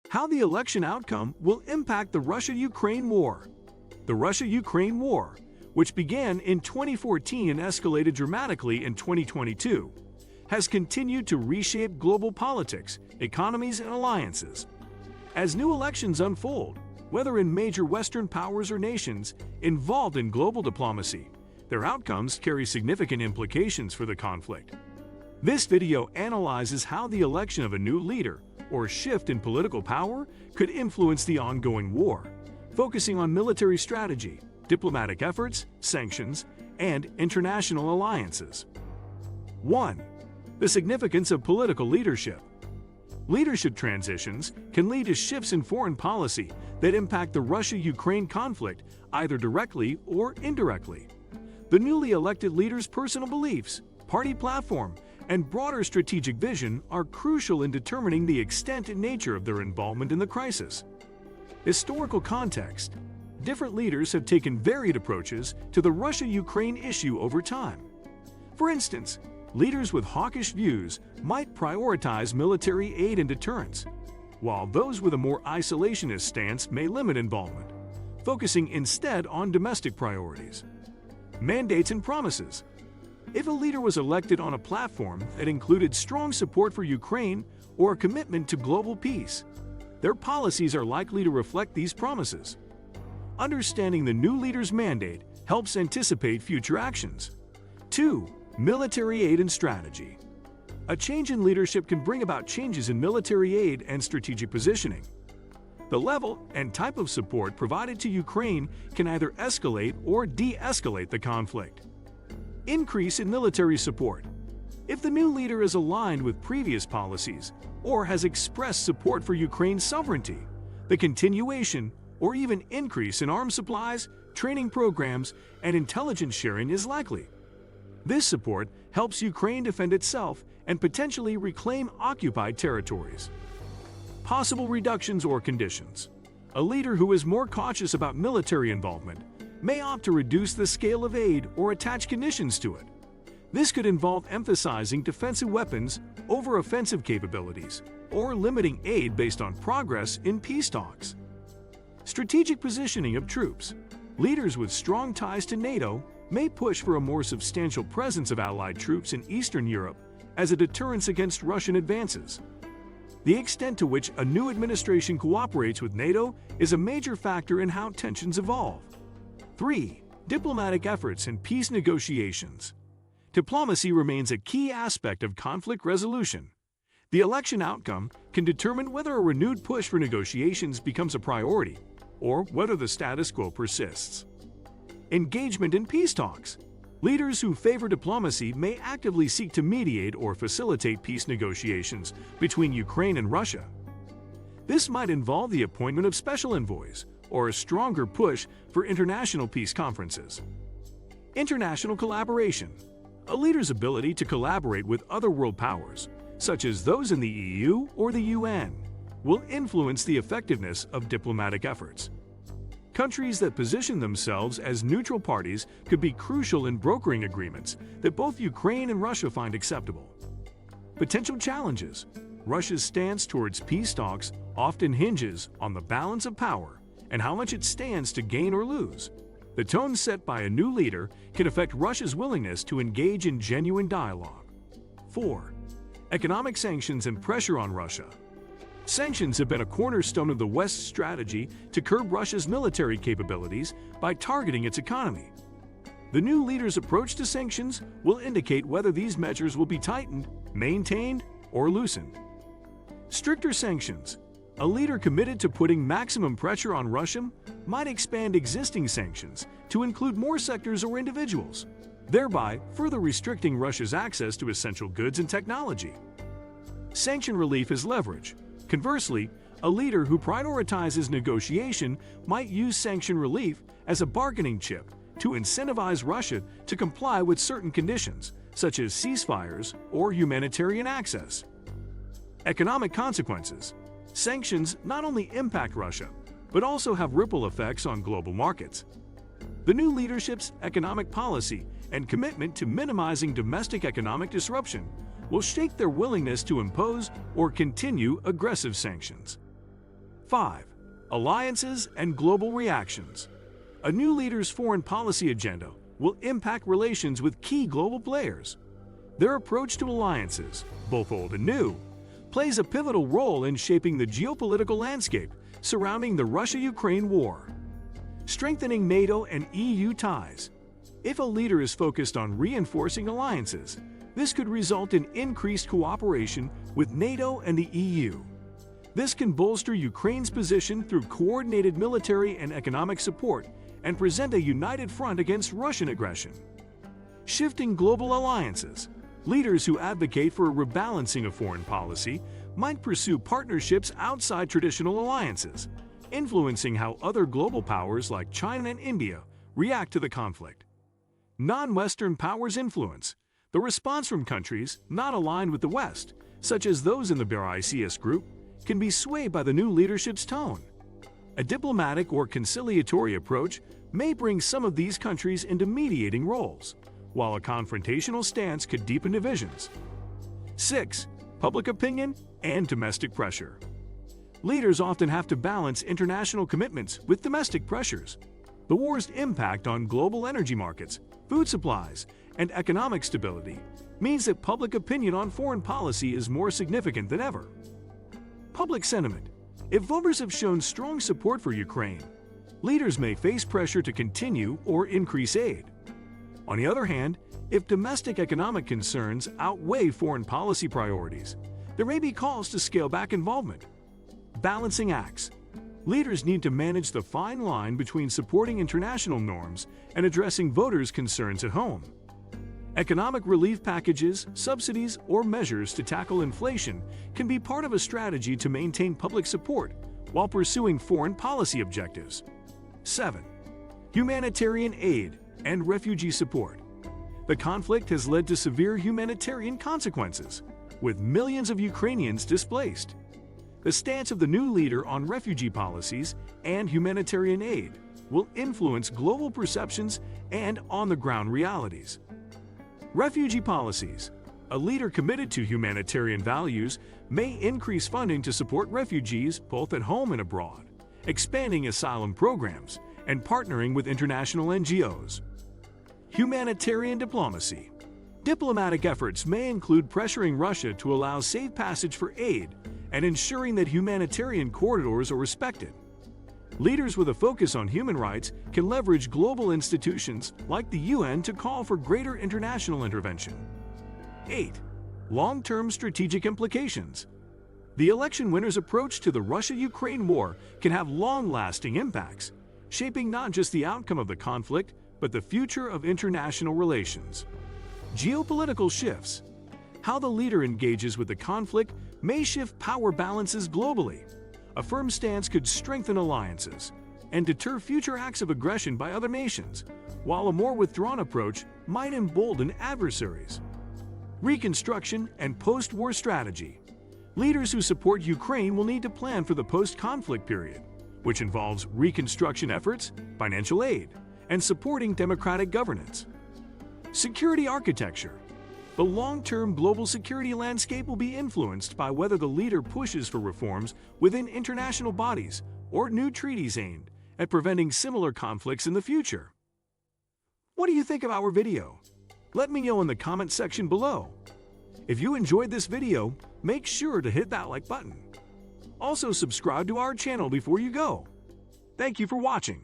How the election outcome will impact the Russia-Ukraine war. The Russia-Ukraine war, which began in 2014 and escalated dramatically in 2022, has continued to reshape global politics, economies, and alliances. As new elections unfold, whether in major Western powers or nations involved in global diplomacy, their outcomes carry significant implications for the conflict. This video analyzes how the election of a new leader or shift in political power could influence the ongoing war, focusing on military strategy, diplomatic efforts, sanctions, and international alliances. 1. The significance of political leadership. Leadership transitions can lead to shifts in foreign policy that impact the Russia-Ukraine conflict either directly or indirectly. The newly elected leader's personal beliefs, party platform, and broader strategic vision are crucial in determining the extent and nature of their involvement in the crisis. Historical context. Different leaders have taken varied approaches to the Russia-Ukraine issue over time. For instance, leaders with hawkish views might prioritize military aid and deterrence, while those with a more isolationist stance may limit involvement, focusing instead on domestic priorities. Mandates and promises. If a leader was elected on a platform that included strong support for Ukraine or a commitment to global peace, their policies are likely to reflect these promises. Understanding the new leader's mandate helps anticipate future actions. 2. Military aid and strategy. A change in leadership can bring about changes in military aid and strategic positioning. The level and type of support provided to Ukraine can either escalate or de-escalate the conflict. Increase in military support. If the new leader is aligned with previous policies or has expressed support for Ukraine's sovereignty, the continuation or even increase in arms supplies, training programs, and intelligence sharing is likely. This support helps Ukraine defend itself and potentially reclaim occupied territories. Possible reductions or conditions. A leader who is more cautious about military involvement may opt to reduce the scale of aid or attach conditions to it. This could involve emphasizing defensive weapons over offensive capabilities or limiting aid based on progress in peace talks. Strategic positioning of troops. Leaders with strong ties to NATO may push for a more substantial presence of Allied troops in Eastern Europe as a deterrence against Russian advances. The extent to which a new administration cooperates with NATO is a major factor in how tensions evolve. 3. Diplomatic efforts and peace negotiations. Diplomacy remains a key aspect of conflict resolution. The election outcome can determine whether a renewed push for negotiations becomes a priority or whether the status quo persists. Engagement in peace talks. Leaders who favor diplomacy may actively seek to mediate or facilitate peace negotiations between Ukraine and Russia. This might involve the appointment of special envoys or a stronger push for international peace conferences. International collaboration. A leader's ability to collaborate with other world powers, such as those in the EU or the UN, will influence the effectiveness of diplomatic efforts. Countries that position themselves as neutral parties could be crucial in brokering agreements that both Ukraine and Russia find acceptable. Potential challenges. Russia's stance towards peace talks often hinges on the balance of power and how much it stands to gain or lose. The tone set by a new leader can affect Russia's willingness to engage in genuine dialogue. 4. Economic sanctions and pressure on Russia. Sanctions have been a cornerstone of the West's strategy to curb Russia's military capabilities by targeting its economy. The new leader's approach to sanctions will indicate whether these measures will be tightened, maintained, or loosened. Stricter sanctions. A leader committed to putting maximum pressure on Russia might expand existing sanctions to include more sectors or individuals, thereby further restricting Russia's access to essential goods and technology. Sanction relief is leverage. Conversely, a leader who prioritizes negotiation might use sanction relief as a bargaining chip to incentivize Russia to comply with certain conditions, such as ceasefires or humanitarian access. Economic consequences. Sanctions not only impact Russia, but also have ripple effects on global markets. The new leadership's economic policy and commitment to minimizing domestic economic disruption will shape their willingness to impose or continue aggressive sanctions. 5. Alliances and global reactions. A new leader's foreign policy agenda will impact relations with key global players. Their approach to alliances, both old and new, plays a pivotal role in shaping the geopolitical landscape surrounding the Russia-Ukraine war. Strengthening NATO and EU ties. If a leader is focused on reinforcing alliances, this could result in increased cooperation with NATO and the EU. This can bolster Ukraine's position through coordinated military and economic support and present a united front against Russian aggression. Shifting global alliances. Leaders who advocate for a rebalancing of foreign policy might pursue partnerships outside traditional alliances, influencing how other global powers like China and India react to the conflict. Non-Western powers influence. The response from countries not aligned with the West, such as those in the BRICS group, can be swayed by the new leadership's tone. A diplomatic or conciliatory approach may bring some of these countries into mediating roles, while a confrontational stance could deepen divisions. 6. Public opinion and domestic pressure. Leaders often have to balance international commitments with domestic pressures. The war's impact on global energy markets, food supplies, and economic stability means that public opinion on foreign policy is more significant than ever. Public sentiment. If voters have shown strong support for Ukraine, leaders may face pressure to continue or increase aid. On the other hand, if domestic economic concerns outweigh foreign policy priorities, there may be calls to scale back involvement. Balancing acts. Leaders need to manage the fine line between supporting international norms and addressing voters' concerns at home. Economic relief packages, subsidies, or measures to tackle inflation can be part of a strategy to maintain public support while pursuing foreign policy objectives. 7. Humanitarian aid and refugee support. The conflict has led to severe humanitarian consequences, with millions of Ukrainians displaced. The stance of the new leader on refugee policies and humanitarian aid will influence global perceptions and on-the-ground realities. Refugee policies. A leader committed to humanitarian values may increase funding to support refugees both at home and abroad, expanding asylum programs, and partnering with international NGOs. Humanitarian diplomacy. Diplomatic efforts may include pressuring Russia to allow safe passage for aid and ensuring that humanitarian corridors are respected. Leaders with a focus on human rights can leverage global institutions like the UN to call for greater international intervention. 8. Long-term strategic implications. The election winner's approach to the Russia-Ukraine war can have long-lasting impacts, shaping not just the outcome of the conflict, but the future of international relations. Geopolitical shifts. How the leader engages with the conflict may shift power balances globally. A firm stance could strengthen alliances and deter future acts of aggression by other nations, while a more withdrawn approach might embolden adversaries. Reconstruction and post-war strategy. Leaders who support Ukraine will need to plan for the post-conflict period, which involves reconstruction efforts, financial aid, and supporting democratic governance. Security architecture. The long-term global security landscape will be influenced by whether the leader pushes for reforms within international bodies or new treaties aimed at preventing similar conflicts in the future. What do you think of our video? Let me know in the comment section below. If you enjoyed this video, make sure to hit that like button. Also subscribe to our channel before you go. Thank you for watching.